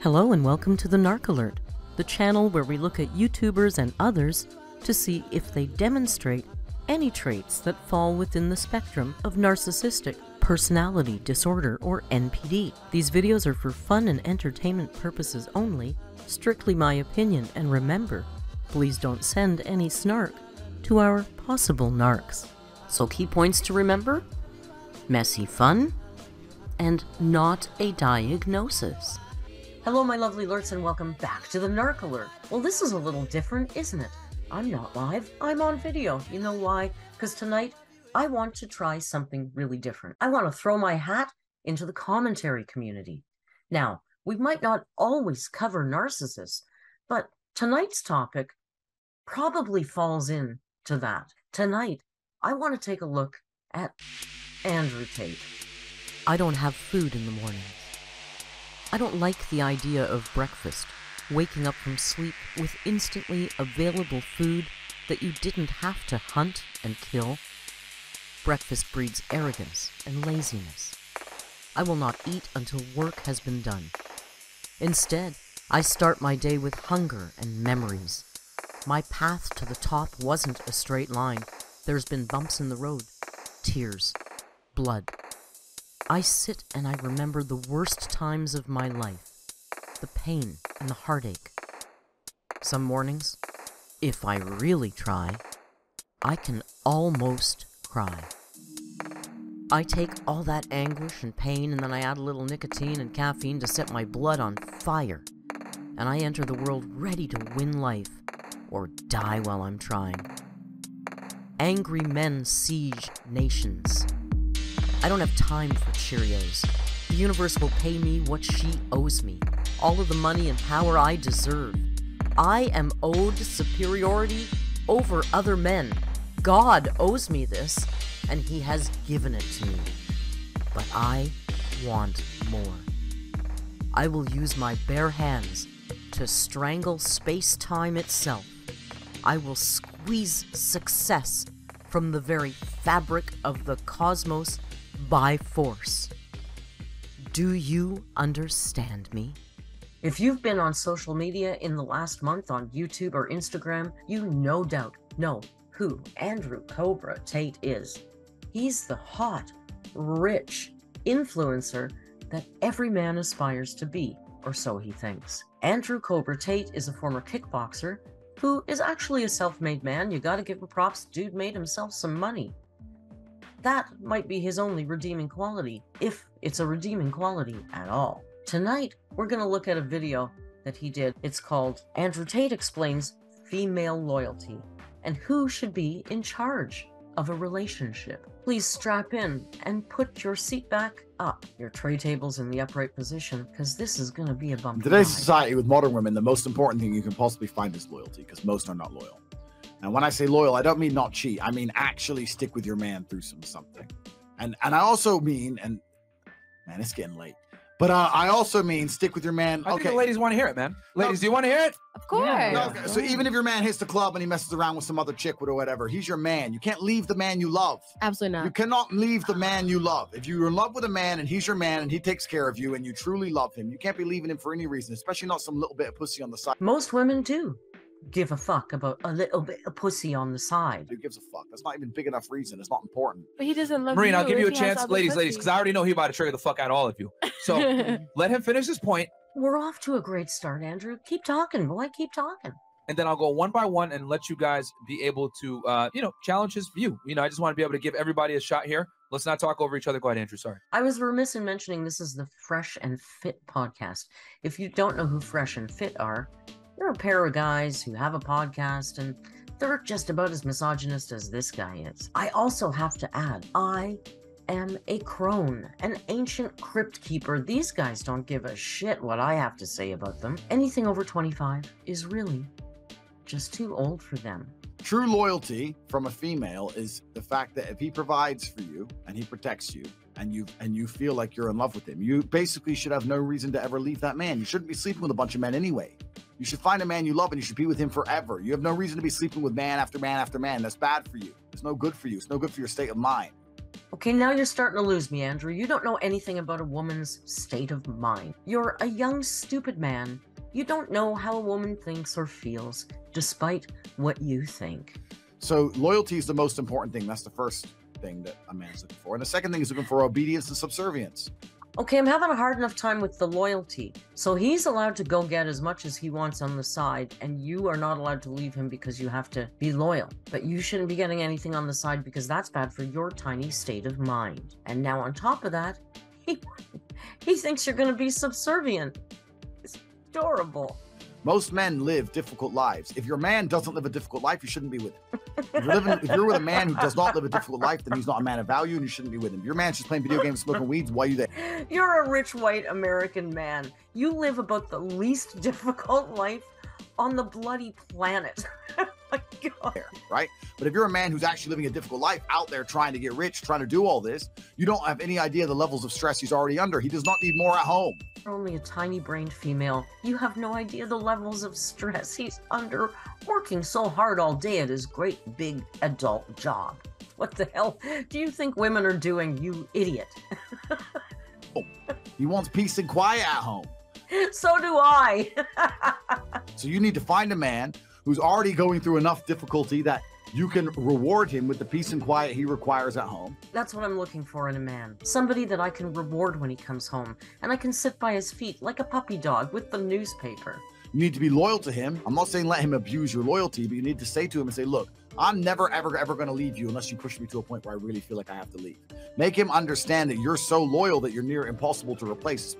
Hello and welcome to the Narc Alert, the channel where we look at YouTubers and others to see if they demonstrate any traits that fall within the spectrum of narcissistic personality disorder or NPD. These videos are for fun and entertainment purposes only, strictly my opinion, and remember, please don't send any snark to our possible narcs. So key points to remember: messy fun and not a diagnosis. Hello my lovely alerts and welcome back to the Narc Alert. Well, this is a little different, isn't it? I'm not live, I'm on video. You know why? Because tonight I want to try something really different. I want to throw my hat into the commentary community. Now, we might not always cover narcissists, but tonight's topic probably falls into that. Tonight, I want to take a look at Andrew Tate. I don't have food in the morning. I don't like the idea of breakfast, waking up from sleep with instantly available food that you didn't have to hunt and kill. Breakfast breeds arrogance and laziness. I will not eat until work has been done. Instead, I start my day with hunger and memories. My path to the top wasn't a straight line. There's been bumps in the road, tears, blood. I sit and I remember the worst times of my life, the pain and the heartache. Some mornings, if I really try, I can almost cry. I take all that anguish and pain and then I add a little nicotine and caffeine to set my blood on fire, and I enter the world ready to win life or die while I'm trying. Angry men siege nations. I don't have time for Cheerios. The universe will pay me what she owes me, all of the money and power I deserve. I am owed superiority over other men. God owes me this, and he has given it to me. But I want more. I will use my bare hands to strangle space-time itself. I will squeeze success from the very fabric of the cosmos by force. Do you understand me? If you've been on social media in the last month on YouTube or Instagram, you no doubt know who Andrew COBRA Tate is. He's the hot, rich influencer that every man aspires to be, or so he thinks. Andrew COBRA Tate is a former kickboxer who is actually a self-made man. You gotta give him props. Dude made himself some money. That might be his only redeeming quality, if it's a redeeming quality at all. Tonight, we're going to look at a video that he did. It's called Andrew Tate Explains Female Loyalty and Who Should Be in Charge of a Relationship. Please strap in and put your seat back up, your tray tables in the upright position, because this is going to be a bumpy ride. In today's society with modern women, the most important thing you can possibly find is loyalty, because most are not loyal. And when I say loyal, I don't mean not cheat. I mean actually stick with your man through something. And I also mean, and man, it's getting late. But I also mean stick with your man. I think the ladies want to hear it, man. Ladies, do you want to hear it? Of course. No, okay. So even if your man hits the club and he messes around with some other chick or whatever, he's your man. You can't leave the man you love. Absolutely not. You cannot leave the man you love. If you're in love with a man and he's your man and he takes care of you and you truly love him, you can't be leaving him for any reason, especially not some little bit of pussy on the side. Most women do give a fuck about a little bit of pussy on the side. Who gives a fuck? That's not even big enough reason. It's not important. But he doesn't love Marine, you. I'll give you a if he has chance. other Ladies, pussy. because I already know he's about to trigger the fuck out of all of you. So let him finish his point, We're off to a great start, Andrew. Keep talking, boy. Keep talking. and then I'll go one by one and let you guys be able to, challenge his view. I just want to be able to give everybody a shot here. Let's not talk over each other. Go ahead, Andrew. Sorry. I was remiss in mentioning this is the Fresh and Fit podcast. If you don't know who Fresh and Fit are, they're a pair of guys who have a podcast, and they're just about as misogynist as this guy is. I also have to add, I am a crone, an ancient crypt keeper. These guys don't give a shit what I have to say about them. Anything over 25 is really just too old for them. True loyalty from a female is the fact that if he provides for you and he protects you and you feel like you're in love with him, you basically should have no reason to ever leave that man. You shouldn't be sleeping with a bunch of men anyway. You should find a man you love and you should be with him forever. You have no reason to be sleeping with man after man after man. That's bad for you. It's no good for you. It's no good for your state of mind. Okay, now you're starting to lose me, Andrew. You don't know anything about a woman's state of mind. You're a young, stupid man. You don't know how a woman thinks or feels, despite what you think. So loyalty is the most important thing. That's the first thing that a man's looking for. And the second thing is looking for obedience and subservience. Okay, I'm having a hard enough time with the loyalty. So he's allowed to go get as much as he wants on the side, and you are not allowed to leave him because you have to be loyal. But you shouldn't be getting anything on the side because that's bad for your tiny state of mind. And now on top of that, he thinks you're going to be subservient. It's adorable. Most men live difficult lives. If your man doesn't live a difficult life, you shouldn't be with him. If you're with a man who does not live a difficult life, then he's not a man of value and you shouldn't be with him. If your man's just playing video games, smoking weeds, why are you there? You're a rich white American man. You live about the least difficult life on the bloody planet. My God. Right? But if you're a man who's actually living a difficult life out there trying to get rich, trying to do all this, you don't have any idea the levels of stress he's already under. He does not need more at home. You're only a tiny-brained female. You have no idea the levels of stress he's under, working so hard all day at his great big adult job. What the hell do you think women are doing, you idiot? He wants peace and quiet at home. So do I. So you need to find a man who's already going through enough difficulty that you can reward him with the peace and quiet he requires at home. That's what I'm looking for in a man. Somebody that I can reward when he comes home, and I can sit by his feet like a puppy dog with the newspaper. You need to be loyal to him. I'm not saying let him abuse your loyalty, but you need to say to him and say, look, I'm never, ever going to leave you unless you push me to a point where I really feel like I have to leave. Make him understand that you're so loyal that you're near impossible to replace.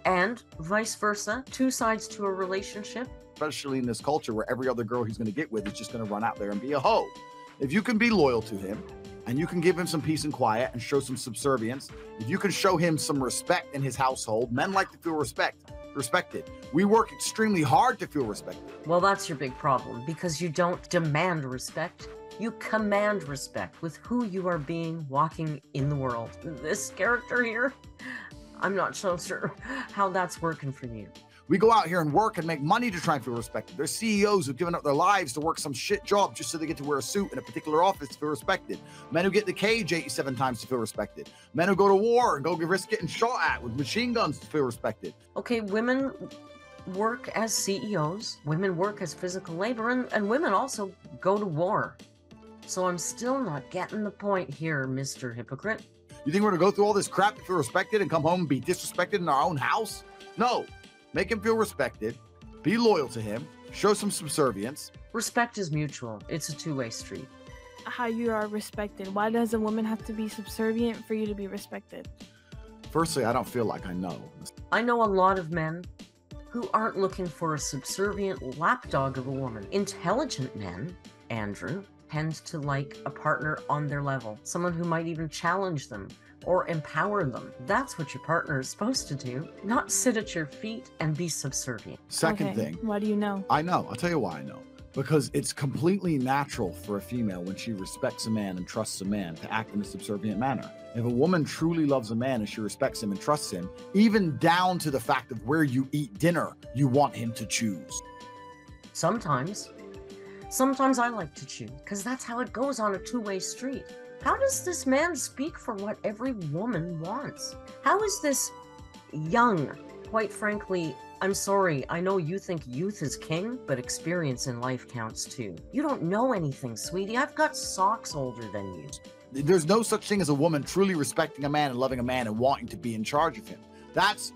And vice versa, two sides to a relationship. Especially in this culture where every other girl he's going to get with is just going to run out there and be a hoe. If you can be loyal to him and you can give him some peace and quiet and show some subservience, if you can show him some respect in his household, men like to feel respected. We work extremely hard to feel respected. Well, that's your big problem because you don't demand respect. You command respect with who you are being walking in the world. This character here, I'm not so sure how that's working for you. We go out here and work and make money to try and feel respected. There's CEOs who've given up their lives to work some shit job just so they get to wear a suit in a particular office to feel respected. Men who get in the cage 87 times to feel respected. Men who go to war and go risk getting shot at with machine guns to feel respected. Okay, women work as CEOs, women work as physical labor, and women also go to war. So I'm still not getting the point here, Mr. Hypocrite. You think we're gonna go through all this crap to feel respected and come home and be disrespected in our own house? No. Make him feel respected, be loyal to him, show some subservience. Respect is mutual. It's a two-way street. How you are respected. Why does a woman have to be subservient for you to be respected? Firstly, I don't feel like I know. I know a lot of men who aren't looking for a subservient lapdog of a woman. Intelligent men, Andrew, tend to like a partner on their level, someone who might even challenge them or empower them. That's what your partner is supposed to do, not sit at your feet and be subservient. Second thing. Why do you know? I know. I'll tell you why I know. Because it's completely natural for a female when she respects a man and trusts a man to act in a subservient manner. If a woman truly loves a man and she respects him and trusts him, even down to the fact of where you eat dinner, you want him to choose. Sometimes I like to choose, because that's how it goes on a two-way street. How does this man speak for what every woman wants? How is this young? Quite frankly, I'm sorry, I know you think youth is king, but experience in life counts too. You don't know anything, sweetie. I've got socks older than you. There's no such thing as a woman truly respecting a man and loving a man and wanting to be in charge of him. That's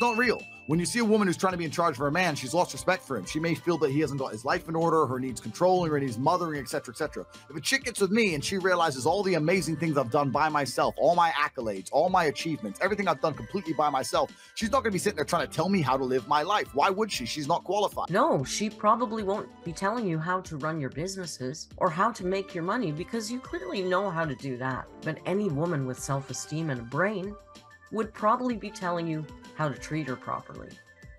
not real. When you see a woman who's trying to be in charge of her man, she's lost respect for him. She may feel that he hasn't got his life in order, or needs controlling, or needs mothering, etc., etc. If a chick gets with me and she realizes all the amazing things I've done by myself, all my accolades, all my achievements, everything I've done completely by myself, she's not going to be sitting there trying to tell me how to live my life. Why would she? She's not qualified. No, she probably won't be telling you how to run your businesses or how to make your money because you clearly know how to do that. But any woman with self-esteem and a brain would probably be telling you how to treat her properly,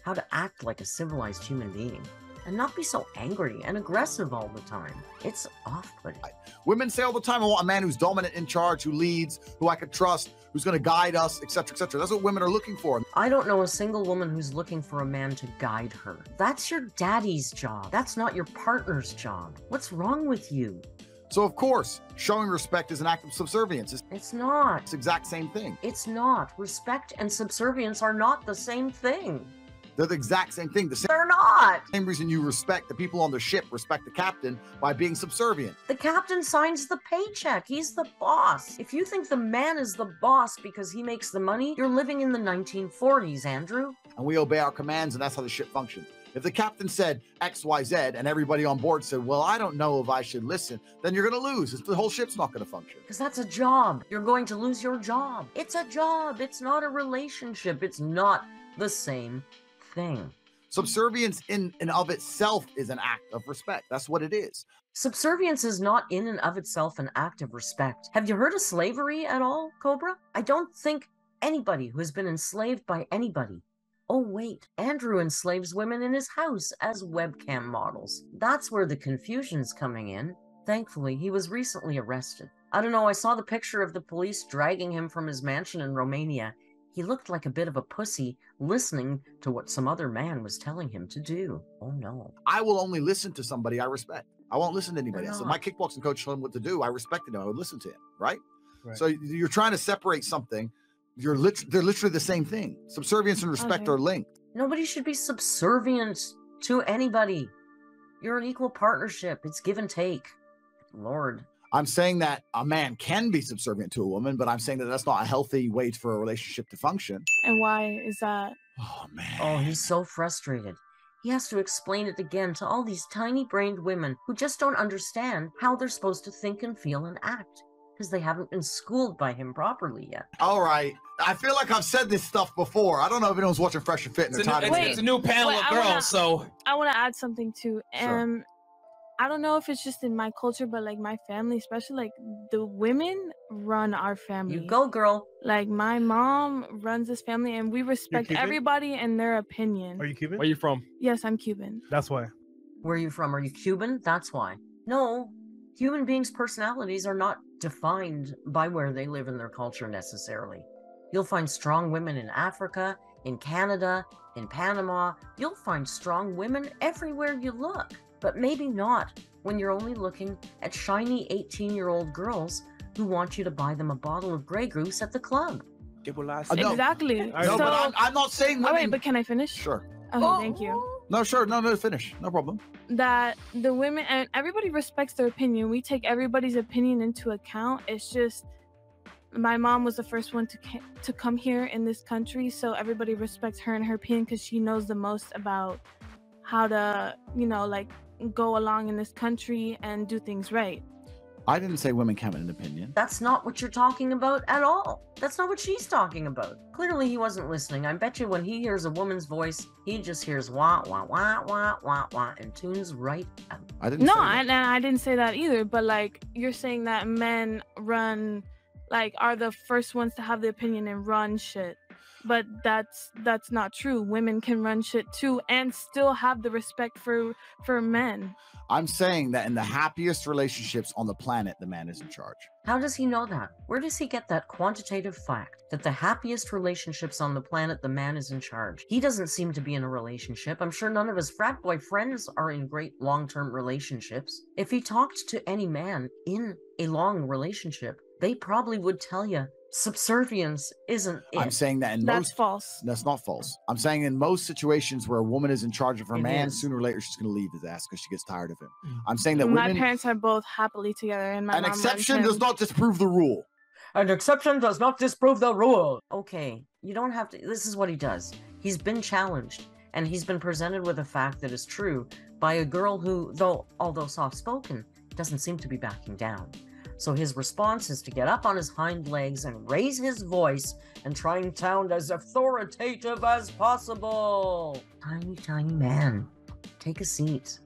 how to act like a civilized human being, and not be so angry and aggressive all the time. It's off-putting. Women say all the time, I want a man who's dominant, in charge, who leads, who I could trust, who's going to guide us, etc., etc. That's what women are looking for. I don't know a single woman who's looking for a man to guide her. That's your daddy's job. That's not your partner's job. What's wrong with you? So of course, showing respect is an act of subservience. It's not. It's the exact same thing. It's not. Respect and subservience are not the same thing. They're the exact same thing. They're not. Same reason you respect the people on the ship, respect the captain by being subservient. The captain signs the paycheck. He's the boss. If you think the man is the boss because he makes the money, you're living in the 1940s, Andrew. And we obey our commands, and that's how the ship functions. If the captain said X, Y, Z, and everybody on board said, well, I don't know if I should listen, then you're going to lose. The whole ship's not going to function. Because that's a job. You're going to lose your job. It's a job. It's not a relationship. It's not the same thing. Subservience in and of itself is an act of respect. That's what it is. Subservience is not in and of itself an act of respect. Have you heard of slavery at all, Cobra? I don't think anybody who has been enslaved by anybody. Oh wait, Andrew enslaves women in his house as webcam models. That's where the confusion's coming in. Thankfully, he was recently arrested. I don't know, I saw the picture of the police dragging him from his mansion in Romania. He looked like a bit of a pussy listening to what some other man was telling him to do. Oh no. I will only listen to somebody I respect. I won't listen to anybody They're else. If not. my kickboxing coach told him what to do, I respected him. I would listen to him, right? So you're trying to separate something. They're literally the same thing. Subservience and respect Okay. are linked. Nobody should be subservient to anybody. You're an equal partnership. It's give and take. Lord. I'm saying that a man can be subservient to a woman, but I'm saying that that's not a healthy way for a relationship to function. And why is that? Oh, man. Oh, he's so frustrated. He has to explain it again to all these tiny-brained women who just don't understand how they're supposed to think and feel and act because they haven't been schooled by him properly yet. All right. I feel like I've said this stuff before. I don't know if anyone's watching Fresh and Fit and It's they're a, tired new, of it's it. a new panel Wait, of I wanna- girls, so I want to add something too. Sure. I don't know if it's just in my culture, but like my family, especially like the women run our family. You go, girl. Like my mom runs this family, and we respect Cuban? everybody and their opinion. Are you Cuban? where you from? Yes, I'm Cuban. That's why. Where are you from? Are you Cuban? That's why. No, human beings' personalities are not defined by where they live in their culture necessarily. You'll find strong women in Africa, in Canada, in Panama. You'll find strong women everywhere you look, but maybe not when you're only looking at shiny 18-year-old girls who want you to buy them a bottle of Grey Goose at the club. No. Exactly. No, No, So, but I'm not saying all women. right, but can I finish? Sure. Okay, thank you. No, sure. No, finish. No problem. That the women and everybody respects their opinion. We take everybody's opinion into account. It's just my mom was the first one to come here in this country, so everybody respects her and her opinion because she knows the most about how to, like go along in this country and do things right. I didn't say women can't have an opinion. That's not what you're talking about at all. That's not what she's talking about. Clearly, he wasn't listening. I bet you when he hears a woman's voice, he just hears wah, wah, wah, wah, wah, wah, and tunes right out. I didn't No, say that. and I didn't say that either. But like you're saying that men run, like are the first ones to have the opinion and run shit. But that's not true. Women can run shit too and still have the respect for men. I'm saying that in the happiest relationships on the planet, the man is in charge. How does he know that? Where does he get that quantitative fact that the happiest relationships on the planet, the man is in charge? He doesn't seem to be in a relationship. I'm sure none of his frat boy friends are in great long-term relationships. If he talked to any man in a long relationship, they probably would tell you subservience isn't it. I'm saying that in That's most. false. That's not false. I'm saying in most situations where a woman is in charge of her It man, is. sooner or later she's going to leave his ass because she gets tired of him. I'm saying that My women. parents are both happily together, and my An mom runs exception does him. not disprove the rule. An exception does not disprove the rule. Okay, you don't have to. This is what he does. He's been challenged, and he's been presented with a fact that is true by a girl who, although soft-spoken, doesn't seem to be backing down. So his response is to get up on his hind legs and raise his voice and try and sound as authoritative as possible. Tiny, tiny man, take a seat.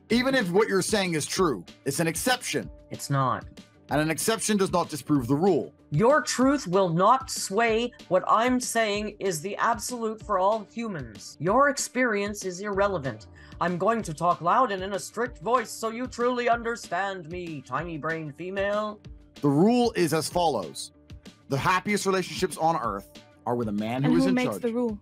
Even if what you're saying is true, it's an exception. It's not. And an exception does not disprove the rule. Your truth will not sway what I'm saying is the absolute for all humans. Your experience is irrelevant. I'm going to talk loud and in a strict voice so you truly understand me, tiny brain female. The rule is as follows. The happiest relationships on earth are with a man And who is who in makes charge. the rule?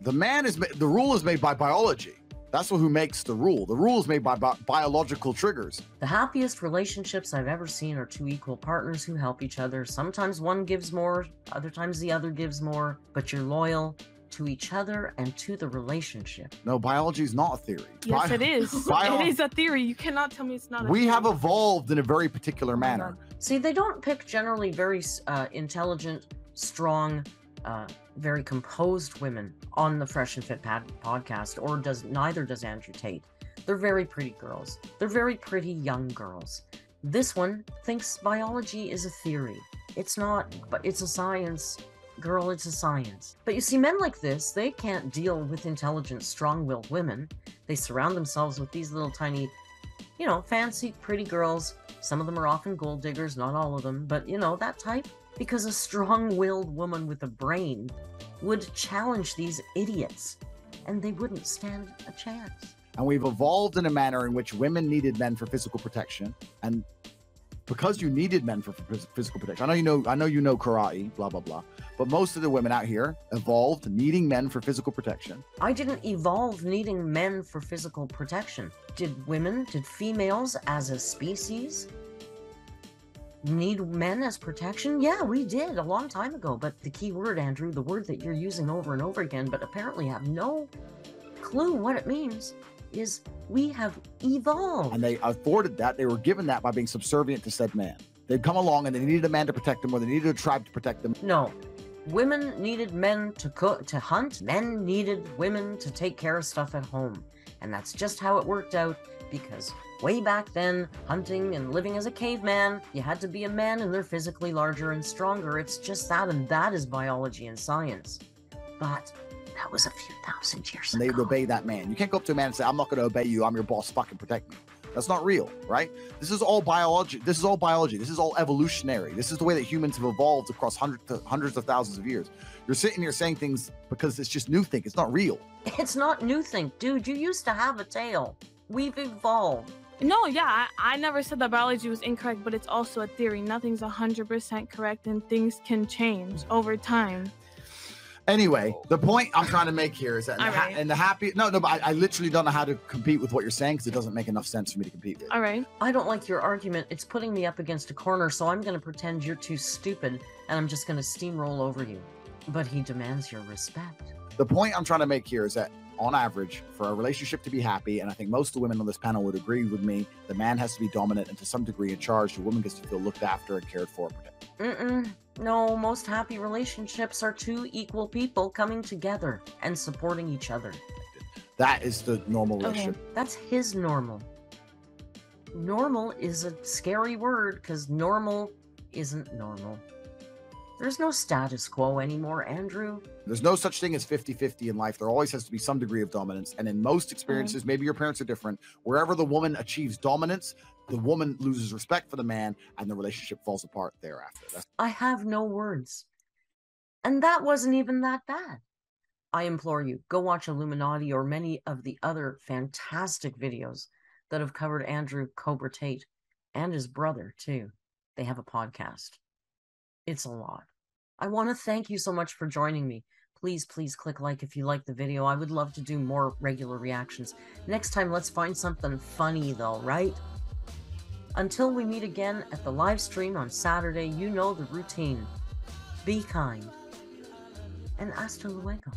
The rule is made by biology. That's who makes the rule. The rule is made by biological triggers. The happiest relationships I've ever seen are two equal partners who help each other. Sometimes one gives more, other times the other gives more, but you're loyal to each other and to the relationship. No, biology is not a theory. Yes, it is. It is a theory. You cannot tell me it's not a We theory. have evolved in a very particular manner. See, they don't pick generally very intelligent, strong, very composed women on the Fresh and Fit podcast, or neither does Andrew Tate. They're very pretty girls. They're very pretty young girls. This one thinks biology is a theory. It's not, but it's a science. Girl, it's a science. But you see, men like this, they can't deal with intelligent, strong-willed women. They surround themselves with these little tiny, you know, fancy, pretty girls. Some of them are often gold diggers, not all of them, but you know, that type. Because a strong-willed woman with a brain would challenge these idiots, and they wouldn't stand a chance. And we've evolved in a manner in which women needed men for physical protection, and because you needed men for physical protection, I know you know karate, blah blah blah, but most of the women out here evolved needing men for physical protection. I didn't evolve needing men for physical protection. Did females as a species need men as protection? Yeah, we did a long time ago. But the key word, Andrew, the word that you're using over and over again, but apparently have no clue what it means, is we have evolved. And they afforded that. They were given that by being subservient to said man. They'd come along and they needed a man to protect them, or they needed a tribe to protect them. No. Women needed men to cook, to hunt. Men needed women to take care of stuff at home. And that's just how it worked out, because way back then, hunting and living as a caveman, you had to be a man and they're physically larger and stronger. It's just that, and that is biology and science. But that was a few thousand years And ago. they'd obey that man. You can't go up to a man and say, I'm not going to obey you. I'm your boss. Fucking protect me. That's not real, right? This is all biology. This is all biology. This is all evolutionary. This is the way that humans have evolved across hundreds of thousands of years. You're sitting here saying things because it's just new think. It's not real. It's not new think, dude. You used to have a tail. We've evolved. No, yeah, I never said that biology was incorrect, but it's also a theory. Nothing's 100% correct, and things can change over time. Anyway, the point I'm trying to make here is that but I literally don't know how to compete with what you're saying because it doesn't make enough sense for me to compete with. All right. I don't like your argument. It's putting me up against a corner, so I'm going to pretend you're too stupid, and I'm just going to steamroll over you. But he demands your respect. The point I'm trying to make here is that, on average, for a relationship to be happy, and I think most of the women on this panel would agree with me, the man has to be dominant and to some degree in charge. The woman gets to feel looked after and cared for and protected. No, most happy relationships are two equal people coming together and supporting each other. That is the normal relationship. That's his normal. Normal is a scary word because normal isn't normal. There's no status quo anymore, Andrew. There's no such thing as 50-50 in life. There always has to be some degree of dominance. And in most experiences, maybe your parents are different, wherever the woman achieves dominance, the woman loses respect for the man and the relationship falls apart thereafter. I have no words. And that wasn't even that bad. I implore you, go watch Illuminati or many of the other fantastic videos that have covered Andrew Cobra Tate and his brother, too. They have a podcast. It's a lot. I want to thank you so much for joining me. Please click like if you like the video. I would love to do more regular reactions. Next time, let's find something funny though, right? Until we meet again at the live stream on Saturday, you know the routine. Be kind. And hasta luego.